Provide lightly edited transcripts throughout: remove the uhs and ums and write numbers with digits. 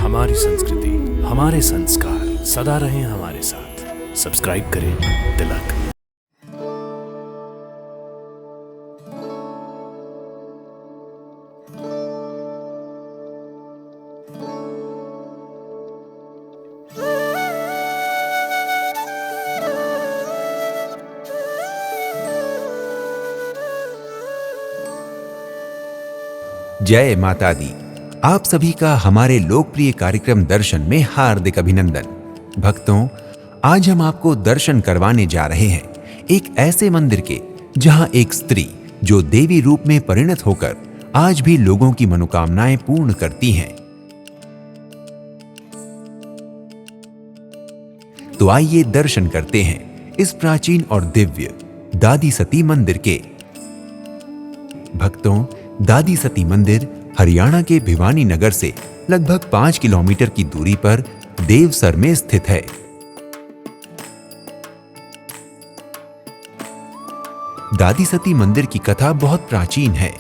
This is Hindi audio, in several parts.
हमारी संस्कृति, हमारे संस्कार सदा रहें हमारे साथ। सब्सक्राइब करें तिलक। जय माता दी। आप सभी का हमारे लोकप्रिय कार्यक्रम दर्शन में हार्दिक अभिनंदन। भक्तों, आज हम आपको दर्शन करवाने जा रहे हैं एक ऐसे मंदिर के जहां एक स्त्री जो देवी रूप में परिणत होकर आज भी लोगों की मनोकामनाएं पूर्ण करती हैं। तो आइए दर्शन करते हैं इस प्राचीन और दिव्य दादी सती मंदिर के। भक्तों, दादी सती मंदिर हरियाणा के भिवानी नगर से लगभग 5 किलोमीटर की दूरी पर देवसर में स्थित है। दादी सती मंदिर की कथा बहुत प्राचीन है।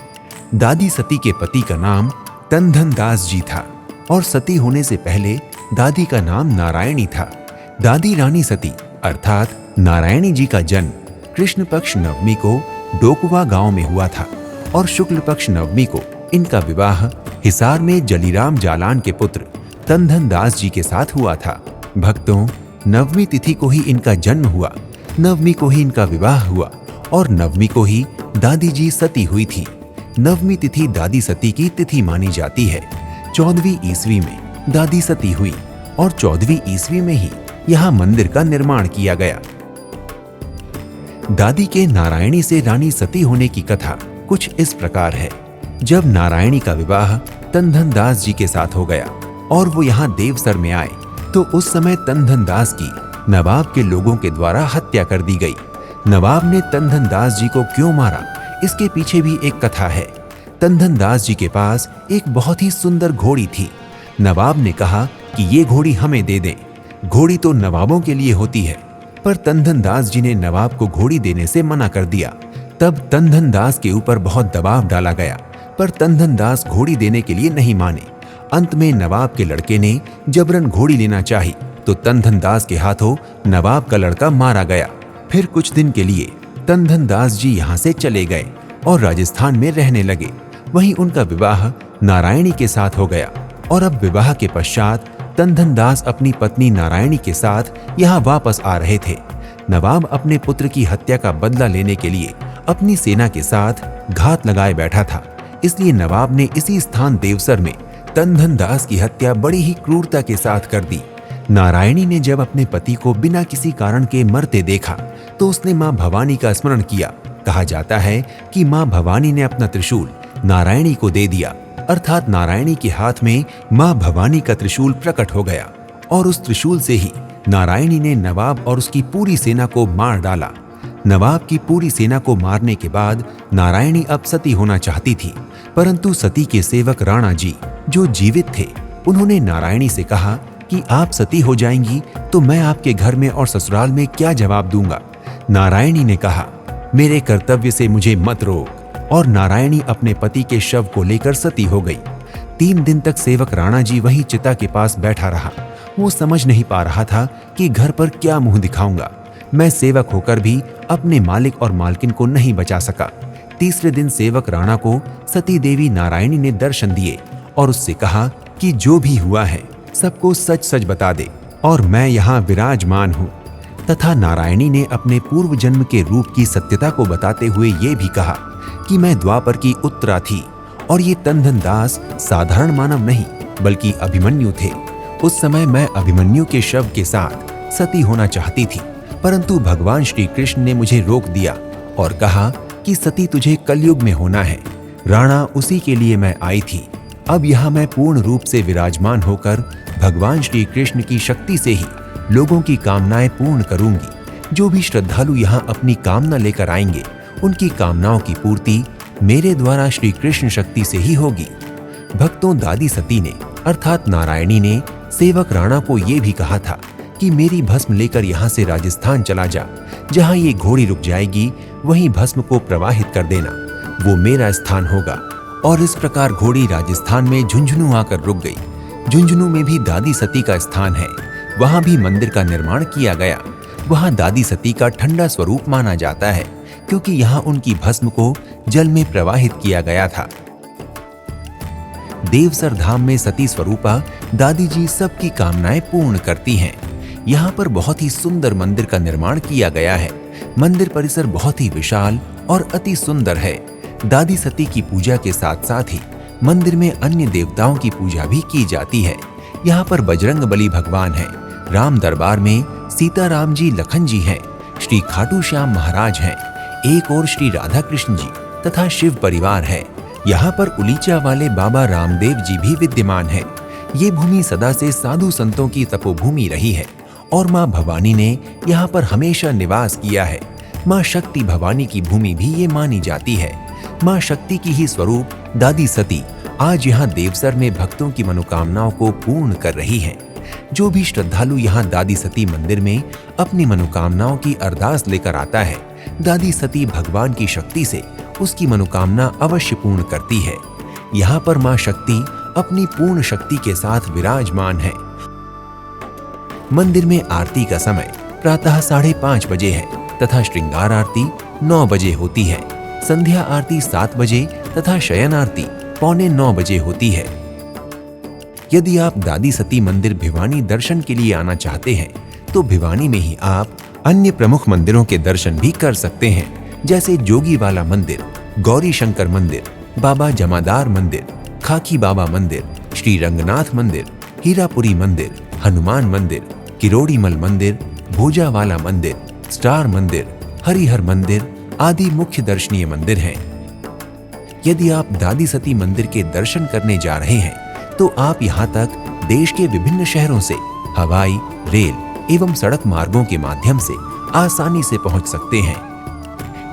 दादी सती के पति का नाम तनधन दास जी था और सती होने से पहले दादी का नाम नारायणी था। दादी रानी सती अर्थात नारायणी जी का जन्म कृष्ण पक्ष नवमी को डोकुवा गांव में हुआ था और शुक्ल पक्ष नवमी को इनका विवाह हिसार में जलीराम जालान के पुत्र तनधन दास जी के साथ हुआ था। भक्तों, नवमी तिथि को ही इनका जन्म हुआ, नवमी को ही इनका विवाह हुआ और नवमी को ही दादी जी सती हुई थी। नवमी तिथि दादी सती की तिथि मानी जाती है। 14वीं ईस्वी में दादी सती हुई और 14वीं ईस्वी में ही यहाँ मंदिर का निर्माण किया गया। दादी के नारायणी से रानी सती होने की कथा कुछ इस प्रकार है। जब नारायणी का विवाह तनधन दास जी के साथ हो गया और वो यहाँ देवसर में आए तो उस समय तनधन दास की नवाब के लोगों के द्वारा हत्या कर दी गई। नवाब ने तनधन दास जी को क्यों मारा, इसके पीछे भी एक कथा है। तनधन दास जी के पास एक बहुत ही सुंदर घोड़ी थी। नवाब ने कहा कि ये घोड़ी हमें दे दें। घोड़ी तो नवाबों के लिए होती है, पर तनधन दास जी ने नवाब को घोड़ी देने से मना कर दिया। तब तनधन दास के ऊपर बहुत दबाव डाला गया, पर तनधन दास घोड़ी देने के लिए नहीं माने। अंत में नवाब के लड़के ने जबरन घोड़ी लेना चाही तो तनधन दास के हाथों नवाब का लड़का मारा गया। फिर कुछ दिन के लिए तनधन दास जी यहाँ से चले गए और राजस्थान में रहने लगे। वहीं उनका विवाह नारायणी के साथ हो गया और अब विवाह के पश्चात तनधन दास अपनी पत्नी नारायणी के साथ यहाँ वापस आ रहे थे। नवाब अपने पुत्र की हत्या का बदला लेने के लिए अपनी सेना के साथ घात लगाए बैठा था, इसलिए नवाब ने इसी स्थान देवसर में तनधन दास की हत्या बड़ी ही क्रूरता के साथ कर दी। नारायणी ने जब अपने पति को बिना किसी कारण के मरते देखा तो उसने मां भवानी का स्मरण किया। कहा जाता है कि मां भवानी ने अपना त्रिशूल नारायणी को दे दिया, अर्थात नारायणी के हाथ में मां भवानी का त्रिशूल प्रकट हो गया और उस त्रिशूल से ही नारायणी ने नवाब और उसकी पूरी सेना को मार डाला। नवाब की पूरी सेना को मारने के बाद नारायणी अब सती होना चाहती थी, परंतु सती के सेवक राणा जी जो जीवित थे उन्होंने नारायणी से कहा कि आप सती हो जाएंगी तो मैं आपके घर में और ससुराल में क्या जवाब दूंगा। नारायणी ने कहा, मेरे कर्तव्य से मुझे मत रोक, और नारायणी अपने पति के शव को लेकर सती हो गई। 3 दिन तक सेवक राणा जी वहीं चिता के पास बैठा रहा। वो समझ नहीं पा रहा था कि घर पर क्या मुंह दिखाऊंगा। मैं सेवक होकर भी अपने मालिक और मालकिन को नहीं बचा सका। तीसरे दिन सेवक राणा को सती देवी नारायणी ने दर्शन दिए और उससे कहा कि जो भी हुआ है सबको सच सच बता दे और मैं यहाँ विराजमान हूँ। तथा नारायणी ने अपने पूर्व जन्म के रूप की सत्यता को बताते हुए ये भी कहा कि मैं द्वापर की उत्तरा थी और ये तनधन दास साधारण मानव नहीं बल्कि अभिमन्यु थे। उस समय मैं अभिमन्यु के शव के साथ सती होना चाहती थी, परंतु भगवान श्री कृष्ण ने मुझे रोक दिया और कहा कि सती तुझे कलयुग में होना है। राणा, उसी के लिए मैं आई थी। अब यहाँ मैं पूर्ण रूप से विराजमान होकर भगवान श्री कृष्ण की शक्ति से ही लोगों की कामनाएं पूर्ण करूंगी। जो भी श्रद्धालु यहाँ अपनी कामना लेकर आएंगे उनकी कामनाओं की पूर्ति मेरे द्वारा श्री कृष्ण शक्ति से ही होगी। भक्तों, दादी सती ने अर्थात नारायणी ने सेवक राणा को ये भी कहा था कि मेरी भस्म लेकर यहाँ से राजस्थान चला जा। जहाँ ये घोड़ी रुक जाएगी वहीं भस्म को प्रवाहित कर देना, वो मेरा स्थान होगा। और इस प्रकार घोड़ी राजस्थान में झुंझुनू आकर रुक गई। झुंझुनू में भी दादी सती का स्थान है। वहां भी मंदिर का निर्माण किया गया। वहां दादी सती का ठंडा स्वरूप माना जाता है, क्योंकि यहाँ उनकी भस्म को जल में प्रवाहित किया गया था। देवसर धाम में सती स्वरूपा दादी जी सबकी कामनाएं पूर्ण करती हैं। यहाँ पर बहुत ही सुंदर मंदिर का निर्माण किया गया है। मंदिर परिसर बहुत ही विशाल और अति सुंदर है। दादी सती की पूजा के साथ साथ ही मंदिर में अन्य देवताओं की पूजा भी की जाती है। यहाँ पर बजरंग बली भगवान है। राम दरबार में सीताराम जी, लखन जी हैं। श्री खाटू श्याम महाराज हैं। एक और श्री राधा कृष्ण जी तथा शिव परिवार है। यहाँ पर उलीचा वाले बाबा रामदेव जी भी विद्यमान है। ये भूमि सदा से साधु संतों की तपोभूमि रही है और माँ भवानी ने यहाँ पर हमेशा निवास किया है। माँ शक्ति भवानी की भूमि भी ये मानी जाती है। माँ शक्ति की ही स्वरूप दादी सती आज यहाँ देवसर में भक्तों की मनोकामनाओं को पूर्ण कर रही है। जो भी श्रद्धालु यहाँ दादी सती मंदिर में अपनी मनोकामनाओं की अरदास लेकर आता है, दादी सती भगवान की शक्ति से उसकी मनोकामना अवश्य पूर्ण करती है। यहाँ पर माँ शक्ति अपनी पूर्ण शक्ति के साथ विराजमान है। मंदिर में आरती का समय प्रातः 5:30 बजे है तथा श्रृंगार आरती 9 बजे होती है। संध्या आरती 7 बजे तथा शयन आरती 8:45 बजे होती है। यदि आप दादी सती मंदिर भिवानी दर्शन के लिए आना चाहते हैं तो भिवानी में ही आप अन्य प्रमुख मंदिरों के दर्शन भी कर सकते हैं, जैसे जोगी वाला मंदिर, गौरी शंकर मंदिर, बाबा जमादार मंदिर, खाकी बाबा मंदिर, श्री रंगनाथ मंदिर, हीरापुरी मंदिर, हनुमान मंदिर, किरोड़ीमल मंदिर, भोजावाला मंदिर, स्टार मंदिर, हरिहर मंदिर आदि मुख्य दर्शनीय मंदिर हैं। यदि आप दादी सती मंदिर के दर्शन करने जा रहे हैं तो आप यहाँ तक देश के विभिन्न शहरों से हवाई, रेल एवं सड़क मार्गों के माध्यम से आसानी से पहुंच सकते हैं।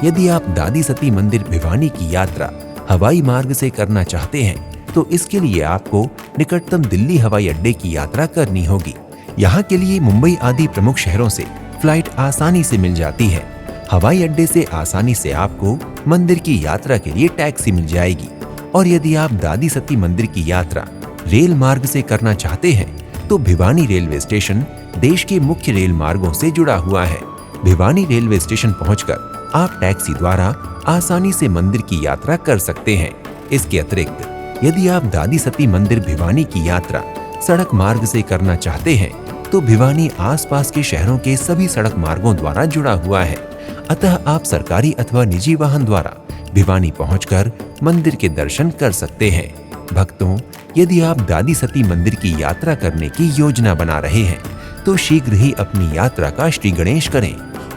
यदि आप दादी सती मंदिर भिवानी की यात्रा हवाई मार्ग से करना चाहते हैं तो इसके लिए आपको निकटतम दिल्ली हवाई अड्डे की यात्रा करनी होगी। यहाँ के लिए मुंबई आदि प्रमुख शहरों से फ्लाइट आसानी से मिल जाती है। हवाई अड्डे से आसानी से आपको मंदिर की यात्रा के लिए टैक्सी मिल जाएगी। और यदि आप दादी सती मंदिर की यात्रा रेल मार्ग से करना चाहते हैं तो भिवानी रेलवे स्टेशन देश के मुख्य रेल मार्गों से जुड़ा हुआ है। भिवानी रेलवे स्टेशन पहुंचकर आप टैक्सी द्वारा आसानी से मंदिर की यात्रा कर सकते हैं। इसके अतिरिक्त यदि आप दादी सती मंदिर भिवानी की यात्रा सड़क मार्ग से करना चाहते हैं तो भिवानी आसपास के शहरों के सभी सड़क मार्गों द्वारा जुड़ा हुआ है। अतः आप सरकारी अथवा निजी वाहन द्वारा भिवानी पहुंचकर मंदिर के दर्शन कर सकते हैं। भक्तों, यदि आप दादी सती मंदिर की यात्रा करने की योजना बना रहे हैं तो शीघ्र ही अपनी यात्रा का श्री गणेश करें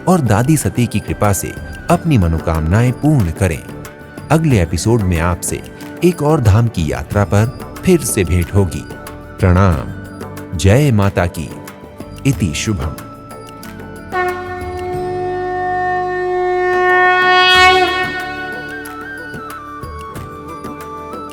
और दादी सती की कृपा से अपनी मनोकामनाएं पूर्ण करें। अगले एपिसोड में आपसे एक और धाम की यात्रा पर फिर से भेंट होगी। प्रणाम। जय माता की। इति शुभम।